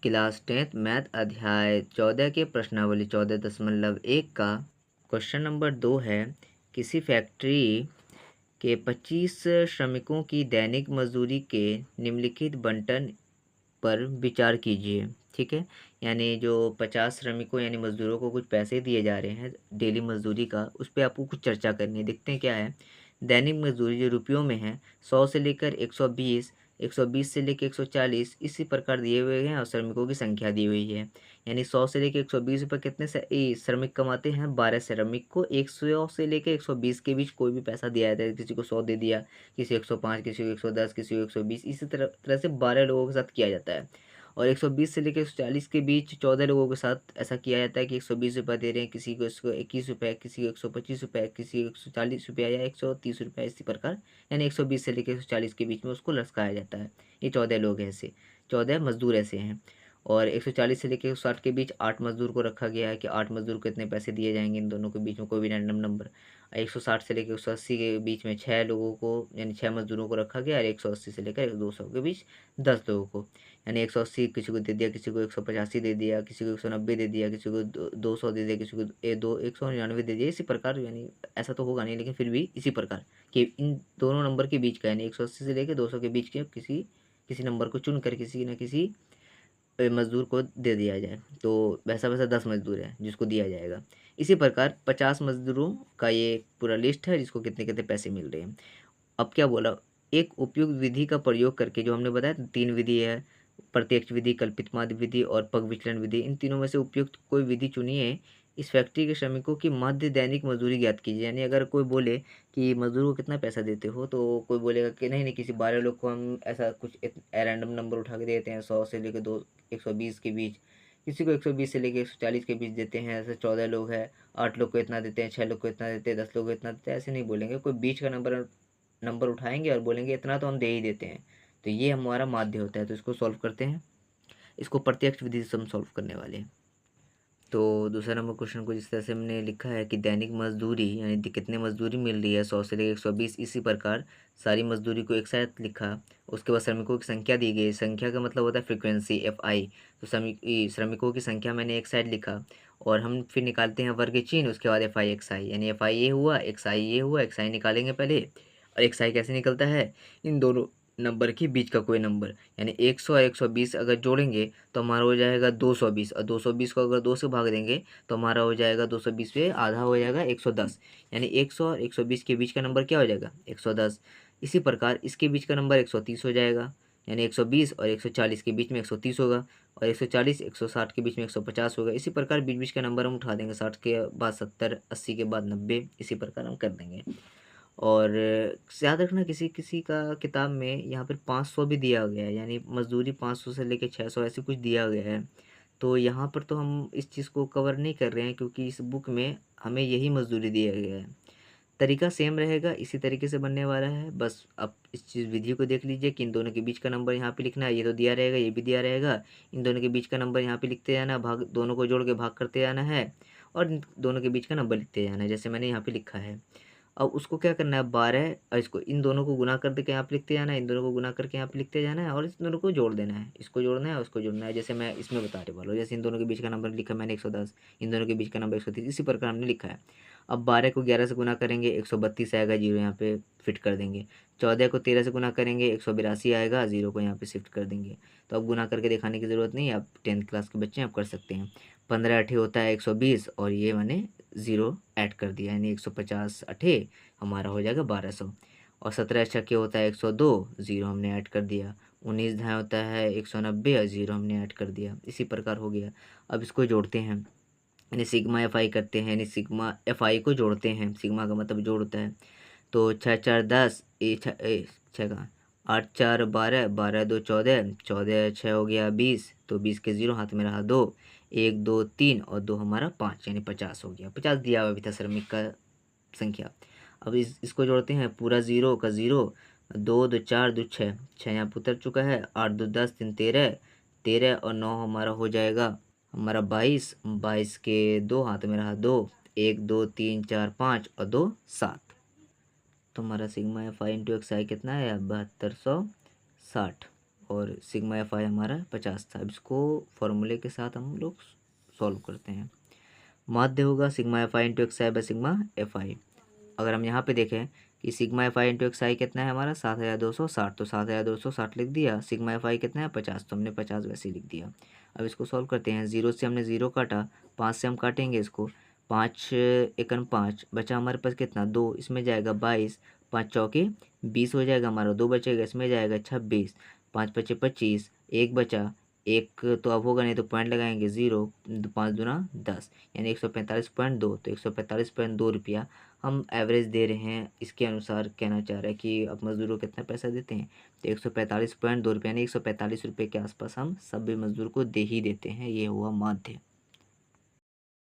Class 10th math अध्याय 14 के प्रश्नावली 14.1 का क्वेश्चन नंबर 2 है। किसी फैक्ट्री के 25 श्रमिकों की दैनिक मजदूरी के निम्नलिखित बंटन पर विचार कीजिए। ठीक है, यानी जो 50 श्रमिकों यानी मजदूरों को कुछ पैसे दिए जा रहे हैं डेली मजदूरी का, उस पर आपको कुछ चर्चा करनी है। देखते हैं क्या है। दैनिक मजदूरी जो रुपयों में है 100 से लेकर 120, 120 से लेकर 140 इसी प्रकार दिए हुए हैं और श्रमिकों की संख्या दी हुई है। यानी 100 से लेकर 120 रुपये कितने से श्रमिक कमाते हैं? 12 श्रमिक को 100 से लेकर 120 के बीच कोई भी पैसा दिया जाता है। किसी को 100 दे दिया, किसी 105, किसी को 110, किसी को 120, इसी तरह से 12 लोगों के साथ किया जाता है। और 120 से लेकर 140 के बीच 14 लोगों के साथ ऐसा किया जाता है कि 120 रुपये दे रहे हैं, किसी को 121 रुपये, किसी को 125 रुपये, किसी को 140 रुपया या 130 रुपये, इसी प्रकार यानी 120 से लेकर 140 के बीच में उसको लटकाया जाता है। ये 14 लोग ऐसे 14 मजदूर ऐसे हैं। और 140 से लेकर 160 के बीच 8 मजदूर को रखा गया है कि 8 मजदूर को इतने पैसे दिए जाएंगे। इन दोनों के बीच में कोई भी रैंडम नंबर। 160 से लेकर 180 के बीच में 6 लोगों को यानी 6 मजदूरों को रखा गया। और 180 से लेकर 200 के बीच 10 लोगों को, यानी 180 किसी को दे दिया, किसी को 185 दे दिया, किसी को 190 दे दिया, किसी को 200 दे दिया, किसी को 199 दे दिया। इसी प्रकार यानी ऐसा तो होगा नहीं, लेकिन फिर भी इसी प्रकार कि इन दोनों नंबर के बीच का यानी 180 से लेकर 200 के बीच के किसी नंबर को चुन कर किसी न किसी मजदूर को दे दिया जाए। तो वैसा वैसा 10 मजदूर है जिसको दिया जाएगा। इसी प्रकार 50 मजदूरों का ये पूरा लिस्ट है जिसको कितने कितने पैसे मिल रहे हैं। अब क्या बोला, एक उपयुक्त विधि का प्रयोग करके, जो हमने बताया 3 विधि है, प्रत्यक्ष विधि, कल्पित माध्य विधि और पग विचलन विधि। इन तीनों में से उपयुक्त कोई विधि चुनिए। इस फैक्ट्री के श्रमिकों की माध्य दैनिक मजदूरी ज्ञात कीजिए। यानी अगर कोई बोले कि मजदूर को कितना पैसा देते हो, तो कोई बोलेगा कि नहीं नहीं, किसी 12 लोग को हम ऐसा कुछ रैंडम नंबर उठा के देते हैं 100 से लेकर 120 के बीच, किसी को 120 से लेकर 140 के बीच देते हैं। ऐसे 14 लोग हैं, 8 लोग को इतना देते हैं, 6 लोग को इतना देते हैं, 10 लोग को इतना देते हैं। ऐसे नहीं बोलेंगे, कोई बीच का नंबर उठाएंगे और बोलेंगे इतना तो हम दे ही देते हैं। तो ये हमारा माध्य होता है। तो इसको सॉल्व करते हैं। इसको प्रत्यक्ष विधि से हम सॉल्व करने वाले हैं। तो दूसरा नंबर क्वेश्चन को जिस तरह से हमने लिखा है कि दैनिक मजदूरी यानी कितने मजदूरी मिल रही है 100 से लेकर 120, इसी प्रकार सारी मजदूरी को एक साथ लिखा। उसके बाद श्रमिकों की संख्या दी गई। संख्या का मतलब होता है फ्रीक्वेंसी FI। तो श्रमिकों की संख्या मैंने एक साइड लिखा और हम फिर निकालते हैं वर्ग चिन्ह। उसके बाद FI XI, यानी FI ये हुआ, XI ये हुआ। XI निकालेंगे पहले। और XI कैसे निकलता है? इन दोनों नंबर के बीच का कोई नंबर, यानी 100 और 120 अगर जोड़ेंगे तो हमारा हो जाएगा 220। और 220 को अगर 2 से भाग देंगे तो हमारा हो जाएगा 220 पे आधा हो जाएगा 110। यानी 100 और 120 के बीच का नंबर क्या हो जाएगा? 110। इसी प्रकार इसके बीच का नंबर 130 हो जाएगा। यानी 120 और 140 के बीच में 130 होगा। और 140 160 के बीच में 150 होगा। इसी प्रकार बीच बीच का नंबर हम उठा देंगे। 60 के बाद 70, 80 के बाद 90, इसी प्रकार हम कर देंगे। और याद रखना किसी किसी का किताब में यहाँ पर 500 भी दिया गया है, यानी मजदूरी 500 से लेकर 600 ऐसे कुछ दिया गया है। तो यहाँ पर तो हम इस चीज़ को कवर नहीं कर रहे हैं क्योंकि इस बुक में हमें यही मजदूरी दिया गया है। तरीका सेम रहेगा, इसी तरीके से बनने वाला है। बस अब इस चीज़ विधि को देख लीजिए कि इन दोनों के बीच का नंबर यहाँ पे लिखना है। ये तो दिया रहेगा, ये भी दिया रहेगा। इन दोनों के बीच का नंबर यहाँ पे लिखते जाना, भाग दोनों को जोड़ के भाग करते जाना है और इन दोनों के बीच का नंबर लिखते जाना है, जैसे मैंने यहाँ पे लिखा है। अब उसको क्या करना है, 12 और इसको इन दोनों को गुना कर के यहाँ पे लिखते जाना है, इन दोनों को गुना करके यहाँ पे लिखते जाना है और इस दोनों को जोड़ देना है। इसको जोड़ना है, उसको जोड़ना है, जैसे मैं इसमें बताने वाला हूँ। जैसे इन दोनों के बीच का नंबर लिखा मैंने 110, इन दोनों के बीच का नंबर 130, इसी प्रकार हमने लिखा है। अब 12 को 11 से गुना करेंगे 132 आएगा, जीरो यहाँ पे फिट कर देंगे। 14 को 13 से गुना करेंगे 182 आएगा, जीरो को यहाँ पे शिफ्ट कर देंगे। तो अब गुना करके दिखाने की ज़रूरत नहीं है, आप 10th क्लास के बच्चे आप कर सकते हैं। 15 अठे होता है 120 और ये मैंने ज़ीरो ऐड कर दिया, यानी 150 अठे हमारा हो जाएगा 1200। और 17 छक्के होता है 102, ज़ीरो हमने ऐड कर दिया। 19 धाएँ होता है 190 और ज़ीरो हमने ऐड कर दिया। इसी प्रकार हो गया। अब इसको जोड़ते हैं, यानी सिग्मा FI करते हैं, यानी सिग्मा FI को जोड़ते हैं। सिग्मा का मतलब जोड़ होता है। तो 6 4 10, 6 का 8 4 12, 12 2 14, 14 6 हो गया 20। तो 20 के ज़ीरो हाथ में रहा 2, 1 2 3 और 2 हमारा 5, यानी 50 हो गया। 50 दिया हुआ भी था श्रमिक का संख्या। अब इसको जोड़ते हैं, पूरा ज़ीरो का ज़ीरो, 2 2 4 2 6, 6 यहाँ पर उतर चुका है। 8 2 10, 3 13, 13 और 9 हमारा हो जाएगा हमारा 22, 22 के 2 हाथ में रहा 2, 1 2 3 4 5 और 2 7। तो हमारा सिग्मा FI इंटू XI कितना है? 7260। और सिग्मा एफ आई हमारा 50 था। अब इसको फॉर्मूले के साथ हम लोग सॉल्व करते हैं। माध्य होगा sigma F I into X I by sigma F I. अगर हम यहाँ पे देखें कि sigma F I into X I कितना है हमारा 7260, तो 7260 लिख दिया। सिग्मा एफ आई कितना है 50, तो हमने 50 वैसे ही लिख दिया। अब इसको सॉल्व करते हैं। 0 से हमने 0 काटा, 5 से हम काटेंगे इसको, 5 एकन 5 बचा हमारे पास कितना 2, इसमें जाएगा 22, 5 चौके 20 हो जाएगा हमारा, 2 बचेगा इसमें जाएगा 26, 5 पचे 25, 1 बचा, एक तो अब होगा नहीं तो पॉइंट लगाएंगे 0, 5 दूना 10, यानी 145.2। तो 145.2 रुपया हम एवरेज दे रहे हैं। इसके अनुसार कहना चाह रहा है कि अब मज़दूरों को कितना पैसा देते हैं, तो 145.2 रुपये यानी 145 रुपये के आसपास हम सभी मज़दूर को दे ही देते हैं। ये हुआ माध्य।